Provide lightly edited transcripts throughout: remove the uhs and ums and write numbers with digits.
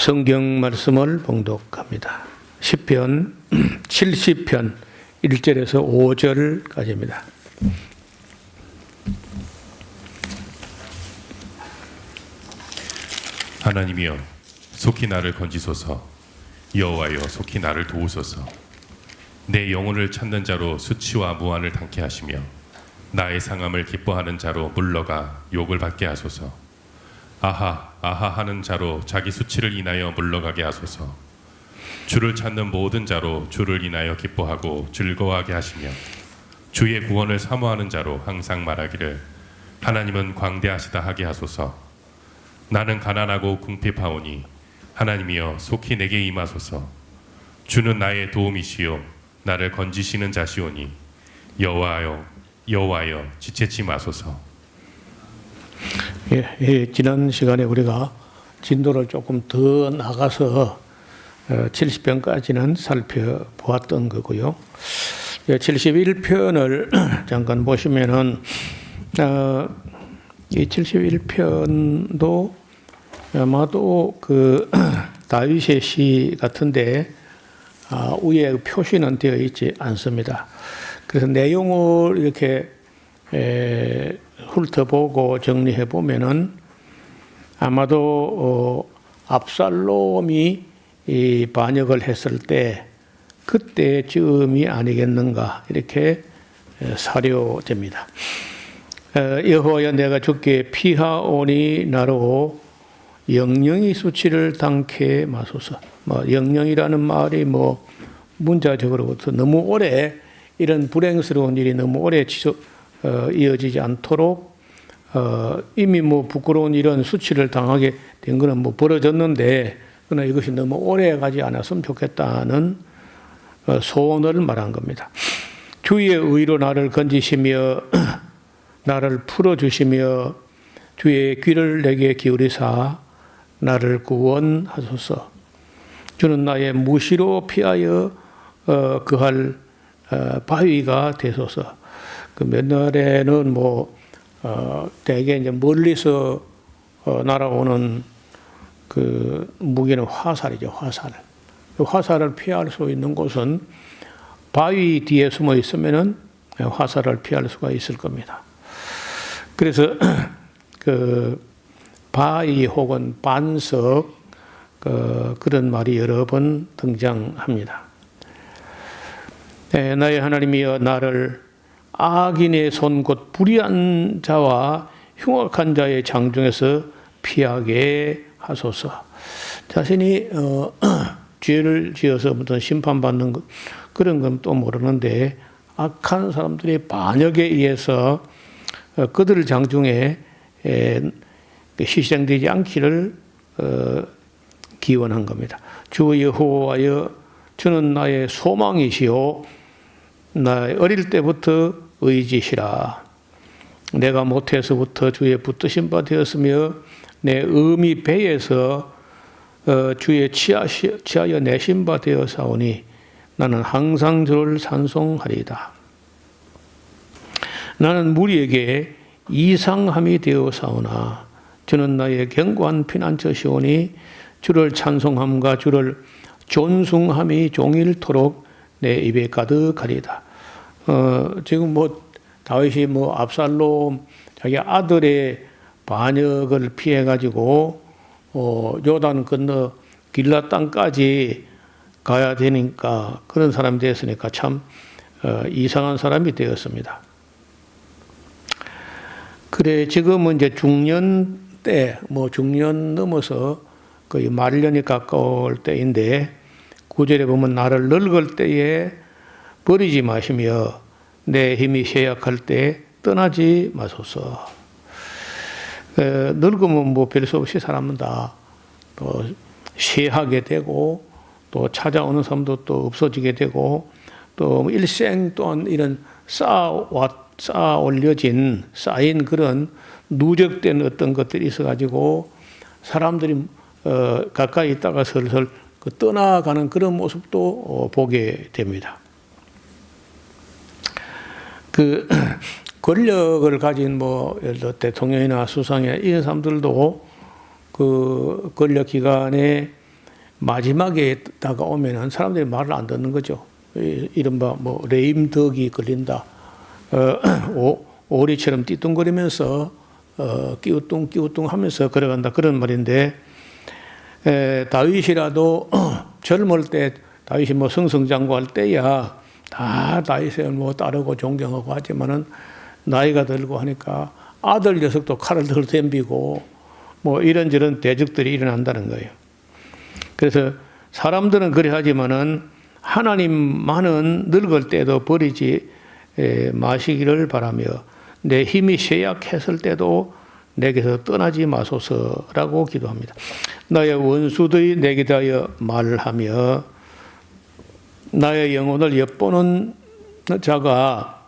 성경 말씀을 봉독합니다. 시편 70편 1절에서 5절까지입니다. 하나님이여 속히 나를 건지소서. 여호와여 속히 나를 도우소서. 내 영혼을 찾는 자로 수치와 무한을 당케 하시며 나의 상함을 기뻐하는 자로 물러가 욕을 받게 하소서. 아하 아하 하는 자로 자기 수치를 인하여 물러가게 하소서. 주를 찾는 모든 자로 주를 인하여 기뻐하고 즐거워하게 하시며 주의 구원을 사모하는 자로 항상 말하기를 하나님은 광대하시다 하게 하소서. 나는 가난하고 궁핍하오니 하나님이여 속히 내게 임하소서. 주는 나의 도움이시요 나를 건지시는 자시오니 여호와여 지체치 마소서. 지난 시간에 우리가 진도를 조금 더 나가서 70편까지는 살펴보았던 거고요. 71편을 잠깐 보시면은 이 71편도 아마도 그 다윗의 시 같은데 위에 표시는 되어 있지 않습니다. 그래서 내용을 이렇게 훑어보고 정리해 보면은 아마도 압살롬이 이 반역을 했을 때 그때쯤이 아니겠는가 이렇게 사료됩니다. 여호와여 내가 주께 피하오니 나로 영영이 수치를 당케 마소서. 영영이라는 말이 문자적으로부터 너무 오래 이런 불행스러운 일이 너무 오래 이어지지 않도록 이미 부끄러운 이런 수치를 당하게 된 것은 벌어졌는데 그러나 이것이 너무 오래 가지 않았으면 좋겠다는 소원을 말한 겁니다. 주의 의로 나를 건지시며 나를 풀어주시며 주의 귀를 내게 기울이사 나를 구원하소서. 주는 나의 무시로 피하여 그할 바위가 되소서. 그 옛날에는 대개 이제 멀리서 날아오는 그 무기는 화살이죠, 화살. 화살을 피할 수 있는 곳은 바위 뒤에 숨어 있으면은 화살을 피할 수가 있을 겁니다. 그래서 그 바위 혹은 반석 그런 말이 여러 번 등장합니다. 나의 하나님이여 나를 악인의 손 곧 불의한 자와 흉악한 자의 장중에서 피하게 하소서. 자신이 죄를 지어서 무슨 심판받는 것 그런 건 또 모르는데 악한 사람들의 반역에 의해서 그들 장중에 희생되지 않기를 기원한 겁니다. 주 여호와여 주는 나의 소망이시오 나 어릴 때부터 의지시라. 내가 모태에서부터 주의 붙드신 바 되었으며 내 어미 배에서 주의 취하여 내신 바 되어사오니 나는 항상 주를 찬송하리이다. 나는 무리에게 이상함이 되어사오나 주는 나의 견고한 피난처시오니 주를 찬송함과 주를 존숭함이 종일토록 내 입에 가득하리이다. 지금 다윗이 압살롬 자기 아들의 반역을 피해 가지고 요단 건너 길라 땅까지 가야 되니까 그런 사람이 되었으니까 참 이상한 사람이 되었습니다. 그래 지금은 이제 중년 때 중년 넘어서 거의 말년이 가까울 때인데 9절에 보면 나를 늙을 때에 버리지 마시며 내 힘이 쇠약할 때 떠나지 마소서. 늙으면 별 수 없이 사람은 다 또 쇠하게 되고 또 찾아오는 사람도 또 없어지게 되고 또 일생 또한 이런 쌓인 그런 누적된 어떤 것들이 있어가지고 사람들이 가까이 있다가 슬슬 떠나가는 그런 모습도 보게 됩니다. 그 권력을 가진 예를 들어 대통령이나 수상이나 이런 사람들도 그 권력 기관에 마지막에 다가오면은 사람들이 말을 안 듣는 거죠. 이른바 뭐 레임덕이 걸린다. 오리처럼 띠뚱거리면서 끼우뚱 하면서 걸어간다. 그런 말인데, 다윗이라도 젊을 때 다윗이 뭐 승승장구할 때야 다 다윗을 뭐 따르고 존경하고 하지만은 나이가 들고 하니까 아들 녀석도 칼을 들고 덤비고 뭐 이런저런 대적들이 일어난다는 거예요. 그래서 사람들은 그래 하지만은 하나님만은 늙을 때도 버리지 마시기를 바라며 내 힘이 쇠약했을 때도 내게서 떠나지 마소서라고 기도합니다. 나의 원수들이 내게 대하여 말하며 나의 영혼을 엿보는 자가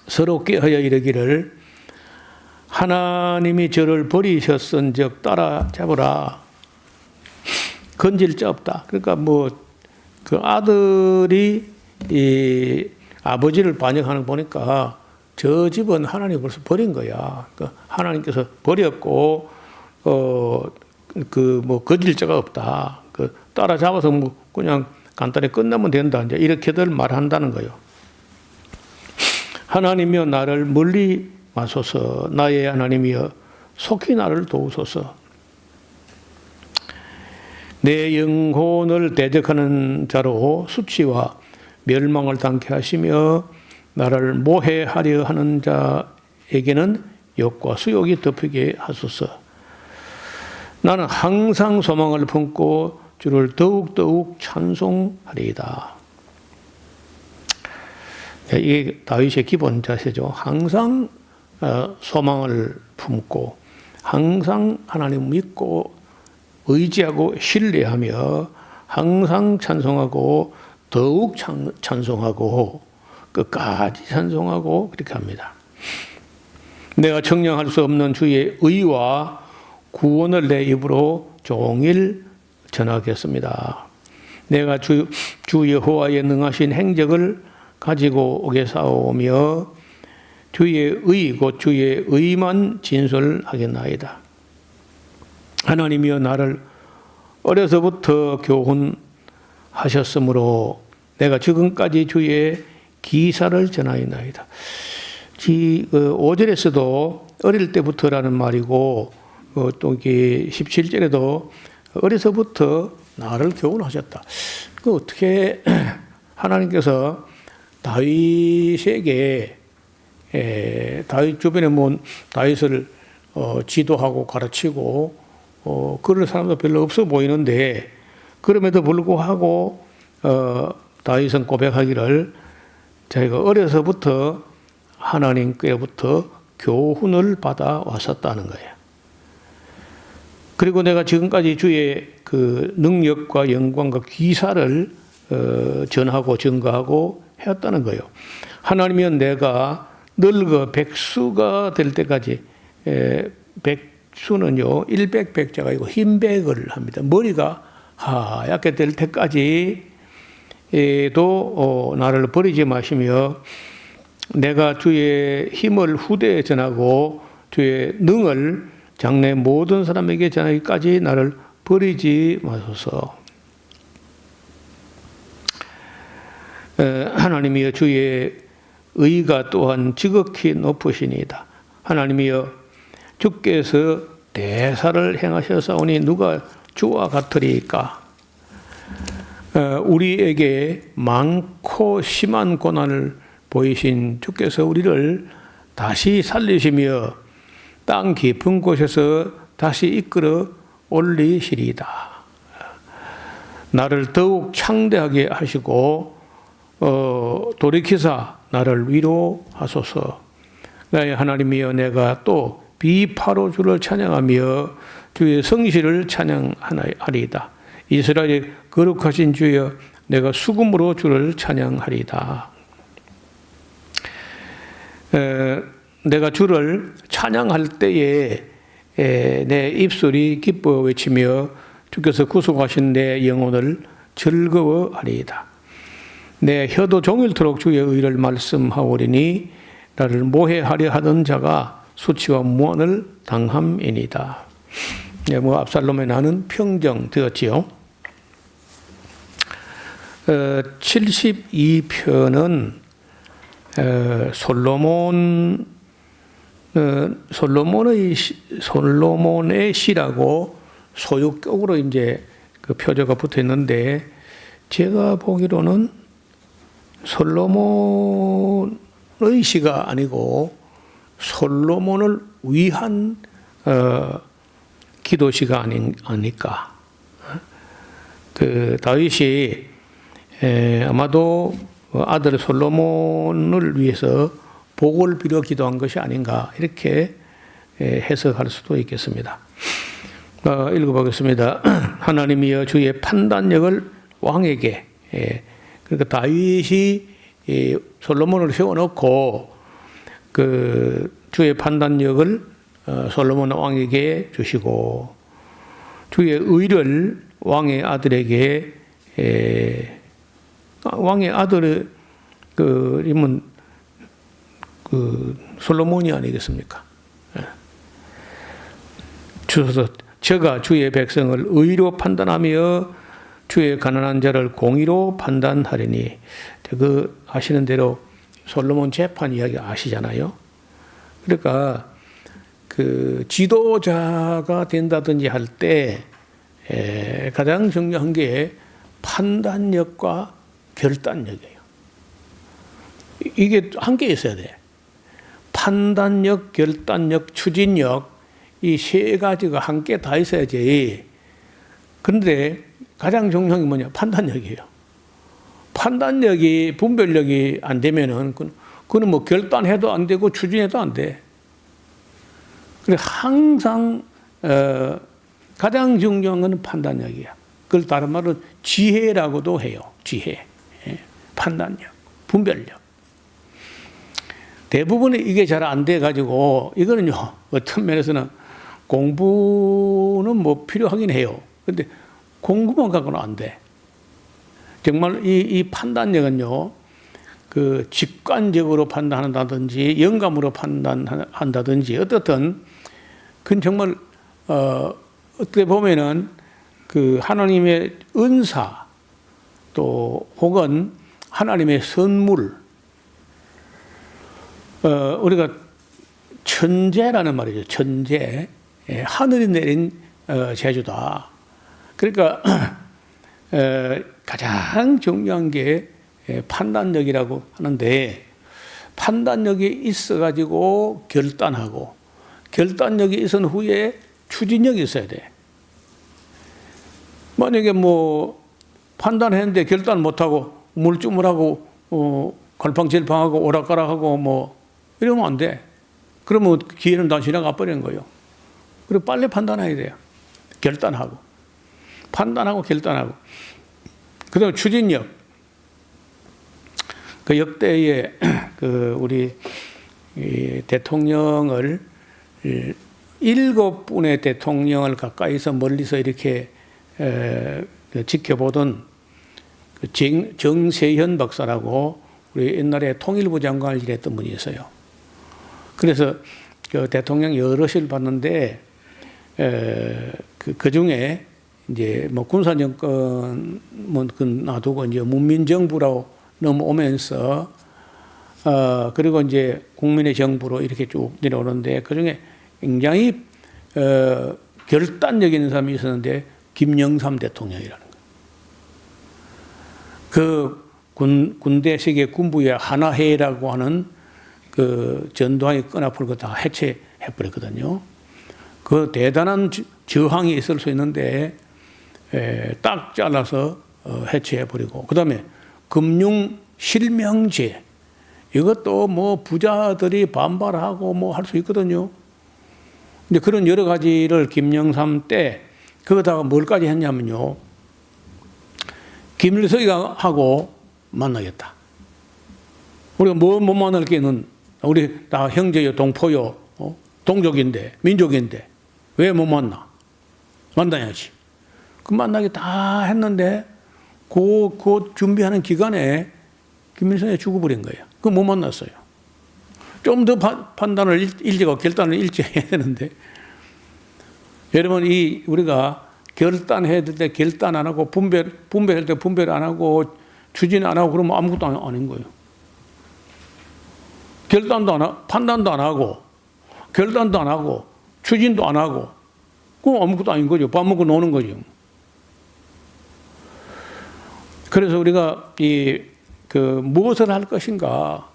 서럽게 하여 이르기를 하나님이 저를 버리셨은즉 따라잡으라. 건질 자 없다. 그러니까 뭐 그 아들이 이 아버지를 반역하는 거 보니까 저 집은 하나님 벌써 버린 거야. 그러니까 하나님께서 버렸고 그 뭐 건질 자가 없다. 그 따라잡아서 뭐 그냥 간단히 끝나면 된다. 이제 이렇게들 말한다는 거예요. 하나님이여 나를 멀리 마소서. 나의 하나님이여 속히 나를 도우소서. 내 영혼을 대적하는 자로 수치와 멸망을 당케 하시며 나를 모해하려 하는 자에게는 욕과 수욕이 덮이게 하소서. 나는 항상 소망을 품고 주를 더욱더욱 찬송하리이다. 이게 다윗의 기본 자세죠. 항상 소망을 품고 항상 하나님 믿고 의지하고 신뢰하며 항상 찬송하고 더욱 찬송하고 끝까지 찬송하고 그렇게 합니다. 내가 청량할 수 없는 주의 의와 구원을 내 입으로 종일 전하겠습니다. 내가 주 여호와의 능하신 행적을 가지고 오겠사오며 주의 의 곧 주의 의만 진술하겠나이다. 하나님이여 나를 어려서부터 교훈하셨으므로 내가 지금까지 주의 기사를 전하였나이다. 5절에서도 어릴 때부터라는 말이고 또 17절에도 어려서부터 나를 교훈하셨다. 그 어떻게 하나님께서 다윗에게 다윗 주변에 뭐 다윗을 지도하고 가르치고 그럴 사람도 별로 없어 보이는데 그럼에도 불구하고 다윗은 고백하기를 자기가 어려서부터 하나님께로부터 교훈을 받아 왔었다는 거예요. 그리고 내가 지금까지 주의 그 능력과 영광과 기사를 전하고 증거하고 해왔다는 거예요. 하나님이여 내가 늙어 백수가 될 때까지 백수는요 일백백자가 아니고 흰백을 합니다. 머리가 하얗게 될 때까지도 나를 버리지 마시며 내가 주의 힘을 후대에 전하고 주의 능을 장래 모든 사람에게 전하기까지 나를 버리지 마소서. 하나님이여 주의 의가 또한 지극히 높으시니이다. 하나님이여 주께서 대사를 행하셨사오니 누가 주와 같으리까. 우리에게 많고 심한 고난을 보이신 주께서 우리를 다시 살리시며 땅 깊은 곳에서 다시 이끌어 올리시리이다. 나를 더욱 창대하게 하시고 돌이키사 나를 위로하소서. 나의 하나님이여 내가 또 비파로 주를 찬양하며 주의 성실을 찬양하리이다. 이스라엘의 거룩하신 주여 내가 수금으로 주를 찬양하리이다. 내가 주를 찬양할 때에 내 입술이 기뻐 외치며 주께서 구속하신 내 영혼을 즐거워하리이다. 내 혀도 종일토록 주의 의를 말씀하오리니 나를 모해하려 하던 자가 수치와 무한을 당함이니이다. 뭐 압살롬의 나는 평정되었지요. 72편은 솔로몬의 시라고 소유격으로 이제 그 표제가 붙어 있는데, 제가 보기로는 솔로몬의 시가 아니고 솔로몬을 위한 기도시가 아닐까. 그 다윗이 아마도 아들 솔로몬을 위해서 복을 빌어 기도한 것이 아닌가, 이렇게 해석할 수도 있겠습니다. 읽어보겠습니다. 하나님이여 주의 판단력을 왕에게, 그러니까 다윗이 솔로몬을 세워놓고 그 주의 판단력을 솔로몬 왕에게 주시고, 주의 의를 왕의 아들에게, 왕의 아들의 이름은 그 솔로몬이 아니겠습니까? 주소서 저가 주의 백성을 의로 판단하며 주의 가난한 자를 공의로 판단하리니. 그 아시는 대로 솔로몬 재판 이야기 아시잖아요. 그러니까 그 지도자가 된다든지 할 때 가장 중요한 게 판단력과 결단력이에요. 이게 함께 있어야 돼. 판단력, 결단력, 추진력, 이 세 가지가 함께 다 있어야지. 그런데 가장 중요한 게 뭐냐? 판단력이에요. 판단력이, 분별력이 안 되면은 그건 뭐 결단해도 안 되고 추진해도 안 돼. 그래 항상 가장 중요한 건 판단력이야. 그걸 다른 말로 지혜라고도 해요. 지혜, 판단력, 분별력. 대부분 이게 잘 안 돼 가지고, 이거는요 어떤 면에서는 공부는 뭐 필요하긴 해요. 근데 공부만 갖고는 안 돼. 정말 이 판단력은요, 그 직관적으로 판단한다든지 영감으로 판단한다든지 어떻든 그건 정말 어떻게 보면은 그 하나님의 은사, 또 혹은 하나님의 선물, 우리가 천재라는 말이죠. 천재, 하늘이 내린 재주다. 그러니까 가장 중요한 게 판단력이라고 하는데, 판단력이 있어가지고 결단하고, 결단력이 있은 후에 추진력이 있어야 돼. 만약에 뭐 판단했는데 결단 못하고 물주물하고 갈팡질팡하고 오락가락하고 뭐 이러면 안 돼. 그러면 기회는 다 지나가 버리는 거예요. 그리고 빨리 판단해야 돼요. 결단하고, 판단하고 결단하고. 그다음 추진력. 그 역대에 그 우리 대통령을 7분의 대통령을 가까이서 멀리서 이렇게 지켜보던 정세현 박사라고 우리 옛날에 통일부 장관을 지냈던 분이 있어요. 그래서 그 대통령 여럿을 봤는데 그 중에 이제 뭐 군사정권 뭐 놔두고 이제 문민정부로 넘어오면서 그리고 이제 국민의 정부로 이렇게 쭉 내려오는데, 그 중에 굉장히 결단력 있는 사람이 있었는데 김영삼 대통령이라는 거예요. 그 군대 세계 군부의 하나회라고 하는 그 전두환이 끈앞을 다 해체해버렸거든요. 그 대단한 저항이 있을 수 있는데 딱 잘라서 해체해버리고, 그 다음에 금융실명제, 이것도 뭐 부자들이 반발하고 뭐 할 수 있거든요. 근데 그런 여러 가지를 김영삼 때 그거다가 뭘까지 했냐면요, 김일성이가 하고 만나겠다. 우리가 뭐 못 만날 게는, 우리 다 형제요, 동포요, 동족인데, 민족인데 왜 못 만나? 만나야지. 그 만나기 다 했는데 그 준비하는 기간에 김일성이 죽어버린 거예요. 그 못 만났어요. 좀 더 판단을 일찍하고 결단을 일찍 해야 되는데, 여러분 우리가 결단해야 될 때 결단 안 하고 분별할 때 분별 안 하고 추진 안 하고 그러면 아무것도 아닌 거예요. 결단도 안 하고, 판단도 안 하고, 결단도 안 하고, 추진도 안 하고, 그럼 아무것도 아닌 거죠. 밥 먹고 노는 거죠. 그래서 우리가 무엇을 할 것인가,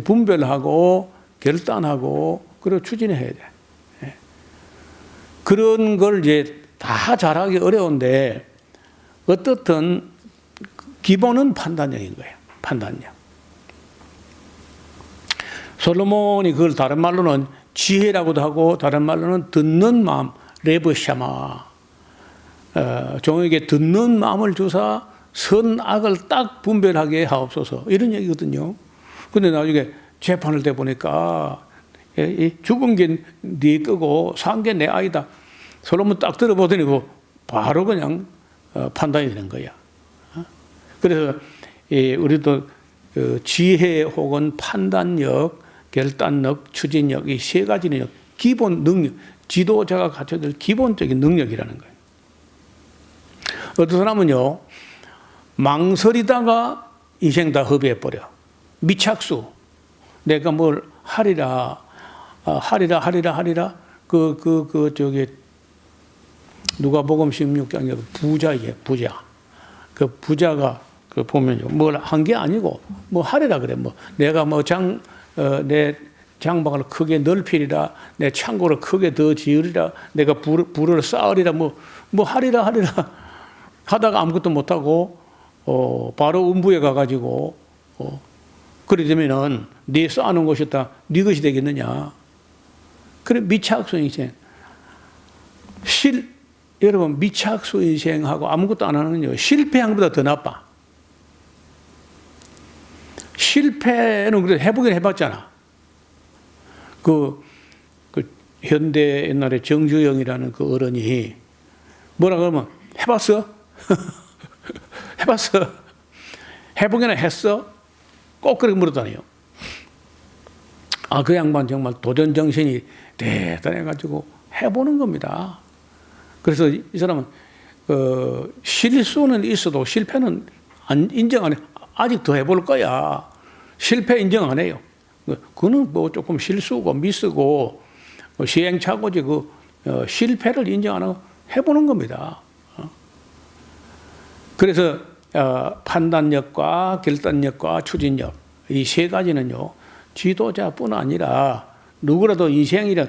분별하고, 결단하고, 그리고 추진해야 돼. 예. 그런 걸 이제 다 잘하기 어려운데, 어떻든 기본은 판단력인 거예요. 판단력. 솔로몬이 그걸 다른 말로는 지혜라고도 하고 다른 말로는 듣는 마음, 레브샤마. 종에게 듣는 마음을 주사 선악을 딱 분별하게 하옵소서. 이런 얘기거든요. 근데 나중에 재판을 돼 보니까 죽은 게 네 거고 산 게 내 아이다. 솔로몬 딱 들어보더니 바로 그냥 판단이 되는 거야. 그래서 우리도 지혜 혹은 판단력, 결단력, 추진력 이 세 가지는 기본 능력, 지도자가 갖춰야 될 기본적인 능력이라는 거예요. 어떤 사람은요, 망설이다가 인생 다 허비해버려. 미착수. 내가 뭘 하리라, 저기, 누가복음 16장에 부자예, 부자. 그 부자가 보면요, 뭘 한 게 아니고, 뭐 하리라 그래. 뭐 내가 내 장막을 크게 넓히리라, 내 창고를 크게 더 지으리라, 내가 불을 쌓으리라, 뭐 하리라 하다가 아무것도 못하고, 바로 음부에 가가지고, 그래 되면은 네 쌓아놓은 것이 다 네 것이 되겠느냐. 그래, 미착수 인생. 여러분, 미착수 인생하고 아무것도 안 하는 건요, 실패한 것보다 더 나빠. 실패는 그래도 해보긴 해봤잖아. 현대 옛날에 정주영이라는 그 어른이 뭐라 그러면 해봤어? 해봤어? 해보기나 했어? 꼭 그렇게 물었다네요. 그 양반 정말 도전 정신이 대단해가지고 해보는 겁니다. 그래서 이 사람은 실수는 있어도 실패는 인정 안 해. 아직 더 해볼 거야. 실패 인정 안 해요. 그는 뭐 조금 실수고 미스고 시행착오지 실패를 인정 안 하고 해보는 겁니다. 그래서 판단력과 결단력과 추진력 이 세 가지는요, 지도자뿐 아니라 누구라도 인생이라,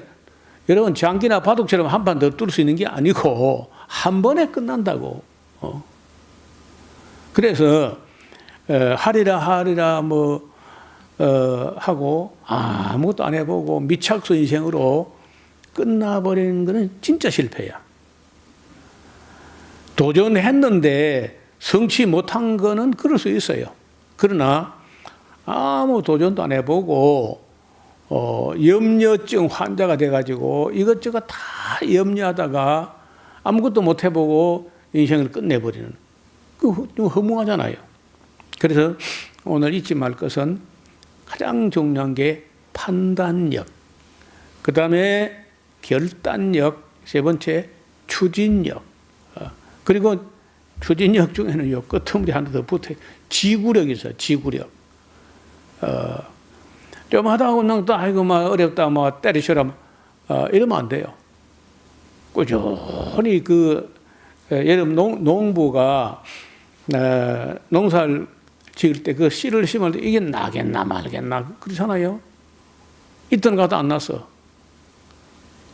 여러분 장기나 바둑처럼 한 판 더 뚫을 수 있는 게 아니고 한 번에 끝난다고. 그래서 하리라 하고 아무것도 안 해보고 미착수 인생으로 끝나버리는 것은 진짜 실패야. 도전했는데 성취 못한 거는 그럴 수 있어요. 그러나 아무 도전도 안 해보고 염려증 환자가 돼가지고 이것저것 다 염려하다가 아무것도 못 해보고 인생을 끝내버리는, 그 허무하잖아요. 그래서 오늘 잊지 말 것은 가장 중요한 게 판단력, 그 다음에 결단력, 세 번째 추진력, 그리고 추진력 중에는요, 끝머리 하나 더 붙어요. 지구력이 있어요. 지구력. 좀 하다 보면 또 아이고 막 어렵다, 막 때리셔라, 이러면 안 돼요. 꾸준히 여러분 농부가 농사를 지을 때 그 씨를 심을 때 이게 나겠나 말겠나 그렇잖아요. 이틀 가도 안 났어.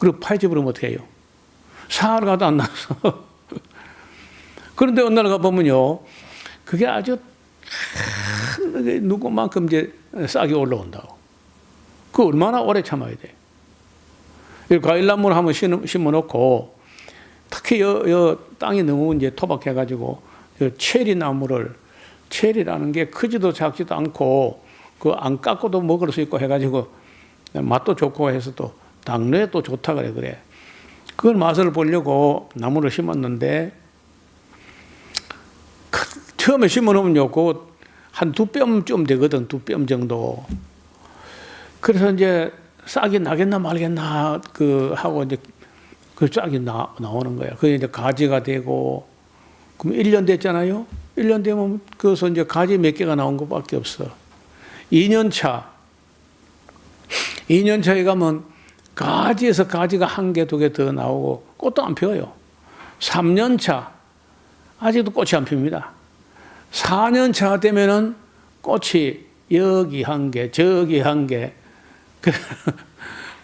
그리고 파헤쳐버리면 어떻게 해요? 사흘 가도 안 났어. 그런데 어느 날 가보면요, 그게 아주 누구만큼 이제 싹이 올라온다고. 그 얼마나 오래 참아야 돼. 과일나무를 한번 심어놓고, 특히 땅이 너무 이제 토박해가지고, 체리라는 게 크지도 작지도 않고, 안 깎고도 먹을 수 있고 해가지고, 맛도 좋고 해서 또 당뇨에 또 좋다 그래. 그걸 맛을 보려고 나무를 심었는데, 처음에 심어놓으면 한 2뼘쯤 되거든, 2뼘 정도. 그래서 이제 싹이 나겠나 말겠나, 하고 이제 그 싹이 나오는 거야. 그게 이제 가지가 되고, 그럼 1년 됐잖아요? 1년 되면 그것서 이제 가지 몇 개가 나온 것밖에 없어. 2년 차에 가면 가지에서 가지가 한 개, 두 개 더 나오고 꽃도 안 펴요. 3년 차, 아직도 꽃이 안 핍니다. 4년 차 되면은 꽃이 여기 한 개, 저기 한 개,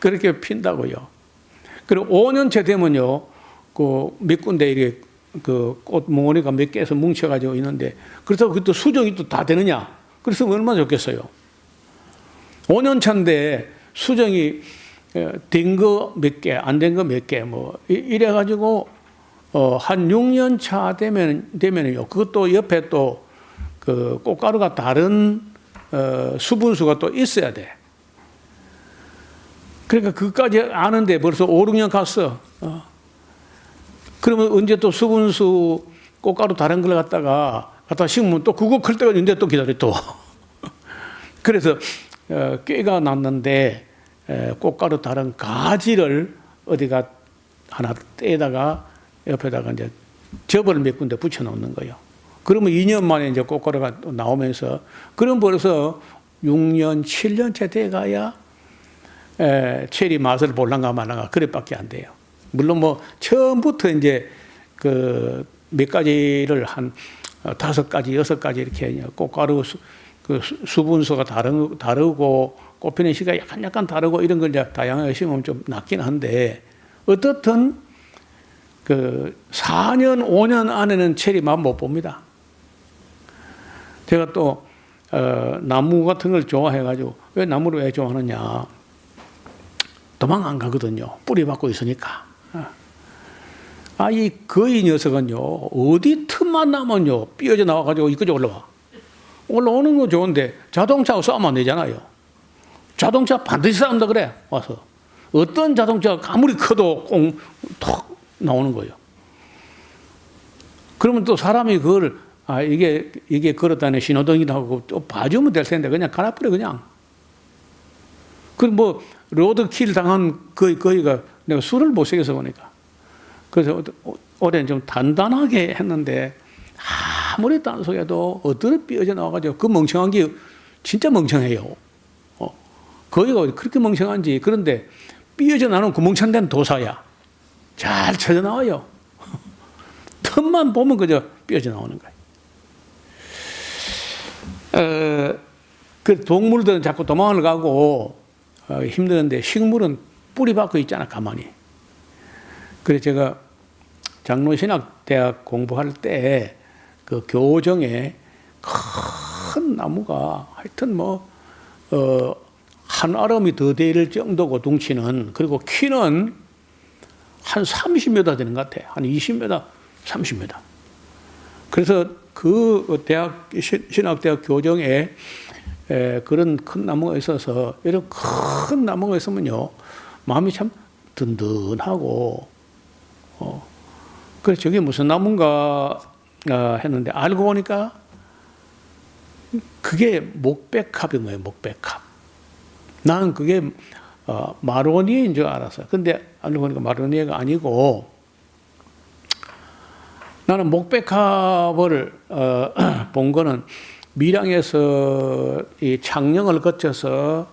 그렇게 핀다고요. 그리고 5년 차 되면요, 그 몇 군데 이렇게 그 꽃 몽원이가 몇 개에서 뭉쳐가지고 있는데, 그렇다고 그것도 수정이 또 다 되느냐? 그래서 얼마나 좋겠어요. 5년 차인데 수정이 된 거 몇 개, 안 된 거 몇 개, 뭐, 이래가지고, 한 6년 차 되면요, 그것도 옆에 또 그 꽃가루가 다른, 수분수가 또 있어야 돼. 그러니까 그까지 아는데 벌써 5, 6년 갔어. 그러면 언제 또 수분수 꽃가루 다른 걸 갖다가 심으면 또 그거 클 때가 있는데 또 기다려 또. 그래서 꾀가 났는데 꽃가루 다른 가지를 어디가 하나 떼다가 옆에다가 이제 접을 몇 군데 붙여 놓는 거예요. 그러면 2년 만에 이제 꽃가루가 나오면서, 그럼 벌써 6년, 7년째 돼 가야 체리 맛을 볼랑가 말랑가 그래밖에 안 돼요. 물론 뭐 처음부터 이제 그 몇 가지를 한 5가지, 6가지 이렇게 꽃가루 그 수분수가 다르고 꽃피는 시가 약간 다르고 이런 걸 이제 다양하게 심으면 좀 낫긴 한데, 어떻든 그 4년, 5년 안에는 체리 맛 못 봅니다. 제가 또 나무 같은 걸 좋아해가지고, 왜 나무를 왜 좋아하느냐? 도망 안 가거든요. 뿌리 받고 있으니까. 이 거의 녀석은요, 어디 틈만 나면요, 삐어져 나와가지고 이까지 올라와. 올라오는 건 좋은데 자동차하고 싸우면 안 되잖아요. 자동차 반드시 싸운다 그래, 와서. 어떤 자동차가 아무리 커도 톡 나오는 거예요. 그러면 또 사람이 그걸, 이게 걸었다는 신호등이다 하고 또 봐주면 될 텐데, 그냥 갈아버려, 그냥. 그럼 뭐, 로드킬 당한 거기가 내가 술을 못 새겨서 보니까. 그래서 올해는 좀 단단하게 했는데, 아무리 단속해도 어떤 삐어져 나와가지고 그 멍청한 게 진짜 멍청해요. 거기가 그렇게 멍청한지. 그런데 삐어져 나오는 그 멍청한 데는 도사야. 잘 쳐져 나와요. 틈만 보면 그저 삐어져 나오는 거예요. 그 동물들은 자꾸 도망을 가고 힘드는데, 식물은 뿌리 박고 있잖아, 가만히. 그래서 제가 장로신학대학 공부할 때 그 교정에 큰 나무가 하여튼 뭐, 한 아름이 더 될 정도고 둥치는, 그리고 키는 한 30m 되는 것 같아. 한 20m, 30m. 그래서 그 대학, 신학대학 교정에 그런 큰 나무가 있어서, 이런 큰 나무가 있으면요, 마음이 참 든든하고, 그래서 저게 무슨 나무인가 했는데, 알고 보니까 그게 목백합인 거예요, 목백합. 나는 그게 마로니에인 줄 알았어요. 근데 알고 보니까 마로니에가 아니고, 나는 목백합을 본 거는 밀양에서 이 창녕을 거쳐서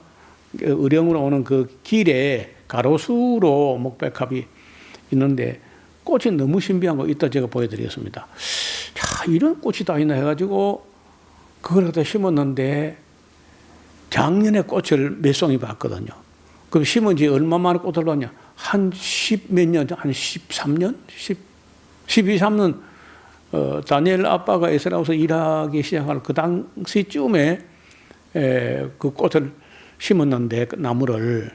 의령으로 오는 그 길에 가로수로 목백합이 있는데, 꽃이 너무 신비한 거 이따 제가 보여드리겠습니다. 자, 이런 꽃이 다 있나 해가지고 그걸 갖다 심었는데, 작년에 꽃을 몇 송이 봤거든요. 그럼 심은 지 얼마 만에 꽃을 봤냐? 한 10몇 년, 한 13년? 12, 13년, 다니엘 아빠가 에스라우스 일하기 시작할 그 당시쯤에 그 꽃을 심었는데, 그 나무를.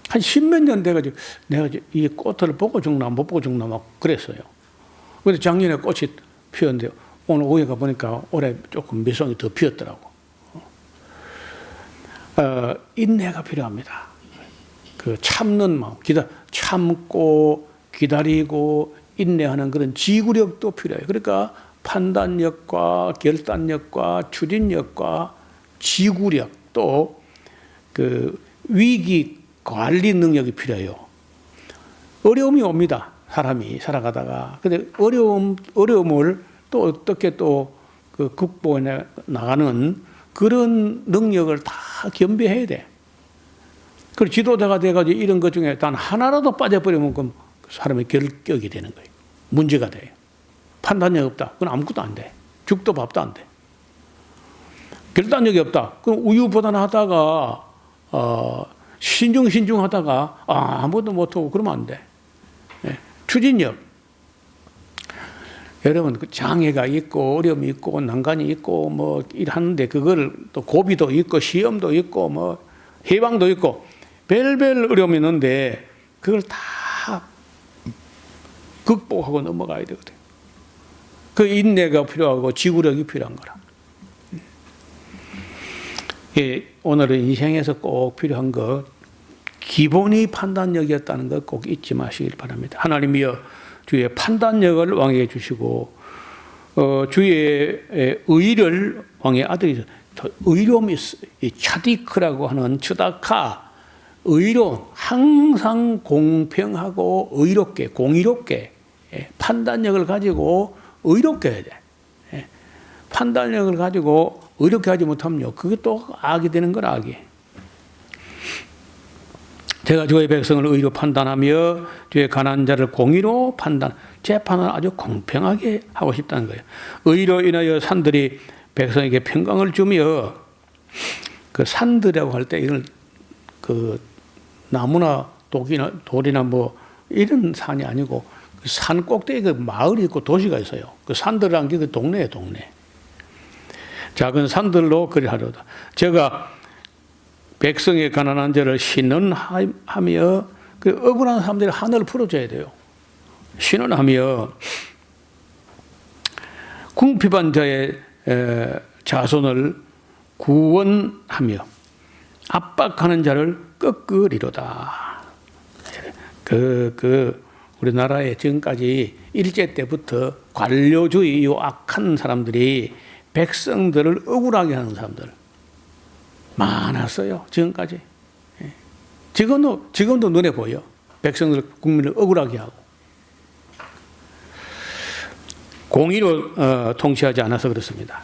한 10몇 년 돼가지고 내가 이 꽃을 보고 죽나 못 보고 죽나 막 그랬어요. 그런데 작년에 꽃이 피었는데, 오늘 오후에 가보니까 올해 조금 몇 송이 더 피었더라고. 인내가 필요합니다. 그 참는 마음, 참고 기다리고 인내하는 그런 지구력도 필요해요. 그러니까 판단력과 결단력과 추진력과 지구력, 또 그 위기 관리 능력이 필요해요. 어려움이 옵니다, 사람이 살아가다가. 근데 어려움을 또 어떻게 또 그 극복해 나가는 그런 능력을 다 겸비해야 돼. 그 지도자가 돼가지고 이런 것 중에 단 하나라도 빠져버리면 그럼 사람의 결격이 되는 거예요. 문제가 돼요. 판단력이 없다. 그건 아무것도 안 돼. 죽도 밥도 안 돼. 결단력이 없다. 그럼 우유부단하다가 신중하다가 아무것도 못하고 그러면 안 돼. 네. 추진력. 여러분 그 장애가 있고 어려움이 있고 난간이 있고 뭐 일하는데 그걸 또 고비도 있고 시험도 있고 뭐 해방도 있고 별별 어려움이 있는데 그걸 다 극복하고 넘어가야 되거든. 그 인내가 필요하고 지구력이 필요한 거라. 예, 오늘은 인생에서 꼭 필요한 것 기본이 판단력이었다는 것 꼭 잊지 마시길 바랍니다. 하나님이여 주의 판단력을 왕에게 주시고 주의 의를 왕의 아들이 의로움이 이 차디크라고 하는 츠다카 의로운 항상 공평하고 의롭게 공의롭게 판단력을 가지고 의롭게 해야 돼. 판단력을 가지고 의롭게 하지 못하면요 그게 또 악이 되는 거라 악이. 제가 주의 백성을 의로 판단하며 주의 가난한 자를 공의로 판단 재판을 아주 공평하게 하고 싶다는 거예요. 의로 인하여 산들이 백성에게 평강을 주며 그 산들이라고 할 때 이걸 그 나무나 돌이나 뭐 이런 산이 아니고 그 산 꼭대기에 그 마을이 있고 도시가 있어요. 그 산들이라는 게 그 동네예요, 동네. 작은 산들로 그리하려다. 제가 백성의 가난한 자를 신원하며 그 억울한 사람들이 하늘을 풀어줘야 돼요. 신원하며 궁핍한 자의 자손을 구원하며 압박하는 자를 꺾으리로다. 우리나라에 지금까지 일제 때부터 관료주의 이 악한 사람들이 백성들을 억울하게 하는 사람들 많았어요. 지금까지. 지금도 눈에 보여. 백성들 국민을 억울하게 하고 공의로 통치하지 않아서 그렇습니다.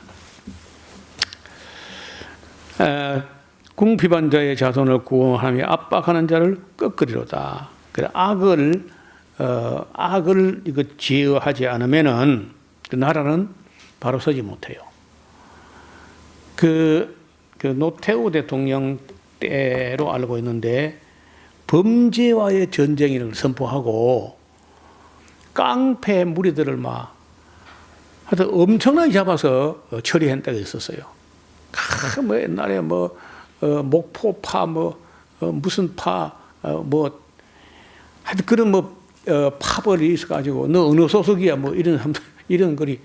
궁핍한 자의 자손을 구원하며 압박하는 자를 꺾으리로다. 그래 악을 이거 제어하지 않으면은 그 나라는 바로 서지 못해요. 그 노태우 대통령 때로 알고 있는데 범죄와의 전쟁을 선포하고 깡패 무리들을 막 하여튼 엄청나게 잡아서 처리한 때가 있었어요. 뭐 옛날에 뭐 목포파 무슨 파 하여튼 그런 파벌이 있어가지고 너 어느 소속이야 뭐 이런 글이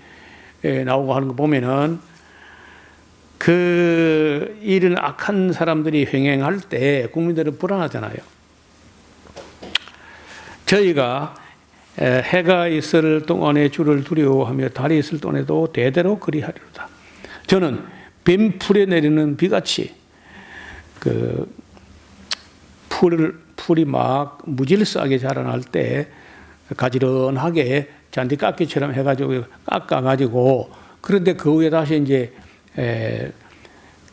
나오고 하는 거 보면은 이런 악한 사람들이 횡행할 때 국민들은 불안하잖아요. 저희가 해가 있을 동안에 주를 두려워하며 달이 있을 동안에도 대대로 그리하리로다. 저는 뱀풀에 내리는 비같이 풀이 막 무질서하게 자라날 때 가지런하게 잔디깎이처럼 해가지고 깎아가지고 그런데 그 후에 다시 이제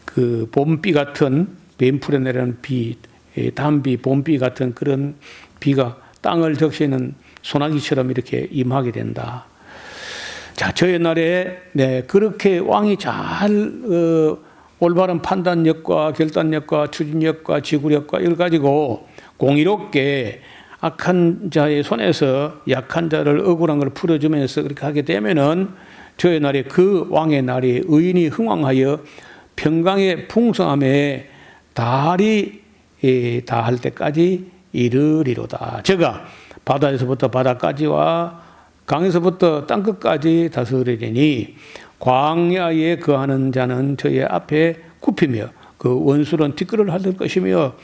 그 봄비 같은 뱀풀에 내리는 비, 단비, 봄비 같은 그런 비가 땅을 적시는 소나기처럼 이렇게 임하게 된다. 자, 저 옛날에 그렇게 왕이 잘 올바른 판단력과 결단력과 추진력과 지구력과 이걸 가지고 공의롭게 악한 자의 손에서 약한 자를 억울한 걸 풀어주면서 그렇게 하게 되면은 저의 날에 그 왕의 날에 의인이 흥왕하여 평강의 풍성함에 다할 때까지 이르리로다. 제가 바다에서부터 바다까지와 강에서부터 땅끝까지 다스리리니 광야에 거하는 자는 저의 앞에 굽히며 그 원수는 뒷걸을 하들 것이며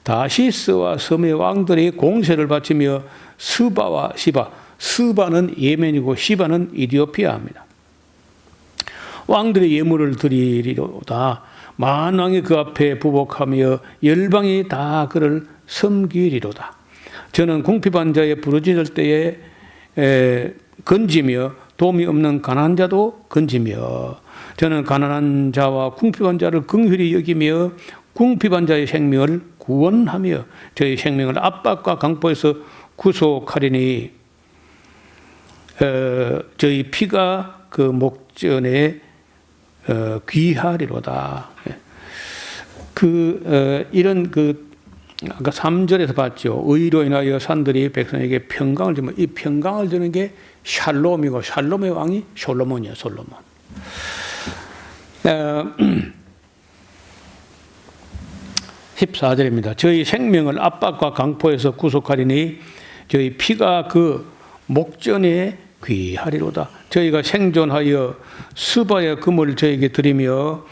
다시스와 섬의 왕들이 공세를 바치며 스바와 시바, 스바는 예멘이고 시바는 이디오피아입니다. 왕들의 예물을 드리리로다. 만왕이 그 앞에 부복하며 열방이 다 그를 섬기리로다. 저는 궁핍한 자의 부르짖을 때에 건지며 도움이 없는 가난한 자도 건지며 저는 가난한 자와 궁핍한 자를 긍휼히 여기며 궁핍한 자의 생명을 구원하며 저희 생명을 압박과 강포에서 구속하리니 저희 피가 그 목전에 귀하리로다. 이런 아까 3절에서 봤죠. 의로 인하여 산들이 백성에게 평강을 주면 이 평강을 주는 게 샬롬이고 샬롬의 왕이 솔로몬이야, 솔로몬. 14절입니다. 저희 생명을 압박과 강포에서 구속하리니 저희 피가 그 목전에 귀하리로다. 저희가 생존하여 스바의 금을 저에게 드리며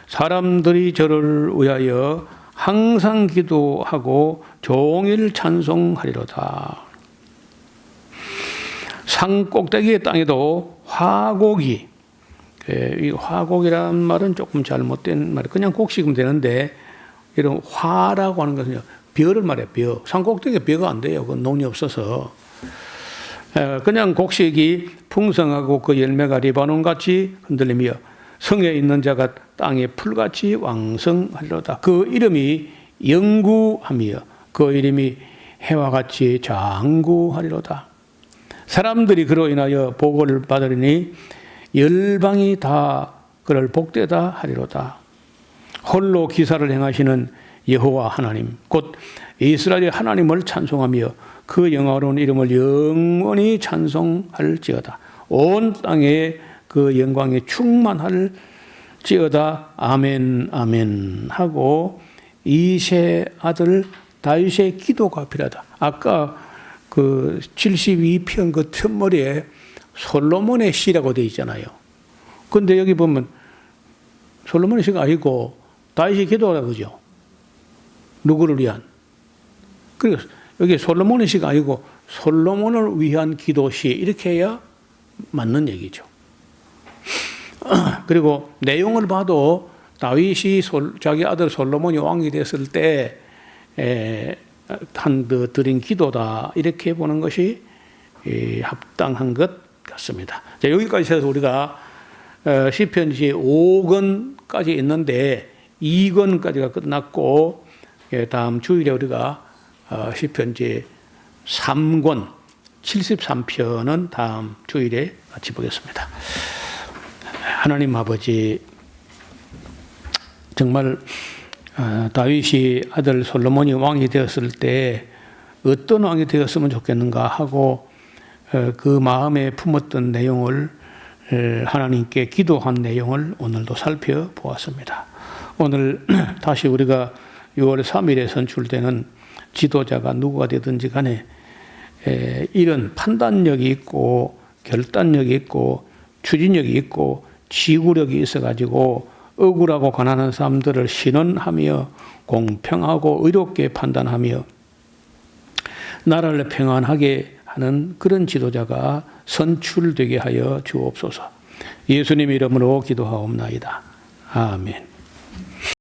사람들이 저를 위하여 항상 기도하고 종일 찬송하리로다. 산 꼭대기의 땅에도 화곡이, 이 화곡이란 말은 조금 잘못된 말이에요. 그냥 곡식이면 되는데 이런 화라고 하는 것은 벼를 말해요. 벼. 산 꼭대기에 벼가 안 돼요. 그건 논이 없어서. 그냥 곡식이 풍성하고 그 열매가 리바논같이 흔들리며 성에 있는 자가 땅의 풀같이 왕성하리로다. 그 이름이 영구하며 그 이름이 해와 같이 장구하리로다. 사람들이 그로 인하여 복을 받으리니 열방이 다 그를 복되다 하리로다. 홀로 기사를 행하시는 여호와 하나님 곧 이스라엘의 하나님을 찬송하며 그 영화로운 이름을 영원히 찬송할지어다. 온 땅에 그 영광이 충만할지어다. 아멘 아멘 하고 이세 아들 다윗의 기도가 필요하다. 아까 그 72편 그 푯머리에 솔로몬의 시라고 되어 있잖아요. 근데 여기 보면 솔로몬의 시가 아니고 다윗이 기도하라 그죠? 누구를 위한? 그리고 여기 솔로몬의 시가 아니고 솔로몬을 위한 기도시 이렇게 해야 맞는 얘기죠. 그리고 내용을 봐도 다윗이 자기 아들 솔로몬이 왕이 됐을 때 드린 기도다 이렇게 보는 것이 합당한 것 같습니다. 자, 여기까지 해서 우리가 시편지 5권까지 있는데 2권까지가 끝났고 다음 주일에 우리가 시편지 3권 73편은 다음 주일에 같이 보겠습니다. 하나님 아버지, 정말 다윗이 아들 솔로몬이 왕이 되었을 때 어떤 왕이 되었으면 좋겠는가 하고 그 마음에 품었던 내용을 하나님께 기도한 내용을 오늘도 살펴보았습니다. 오늘 다시 우리가 6월 3일에 선출되는 지도자가 누구가 되든지 간에 이런 판단력이 있고 결단력이 있고 추진력이 있고 지구력이 있어가지고 억울하고 가난한 사람들을 신원하며 공평하고 의롭게 판단하며 나라를 평안하게 하는 그런 지도자가 선출되게 하여 주옵소서. 예수님 이름으로 기도하옵나이다. 아멘.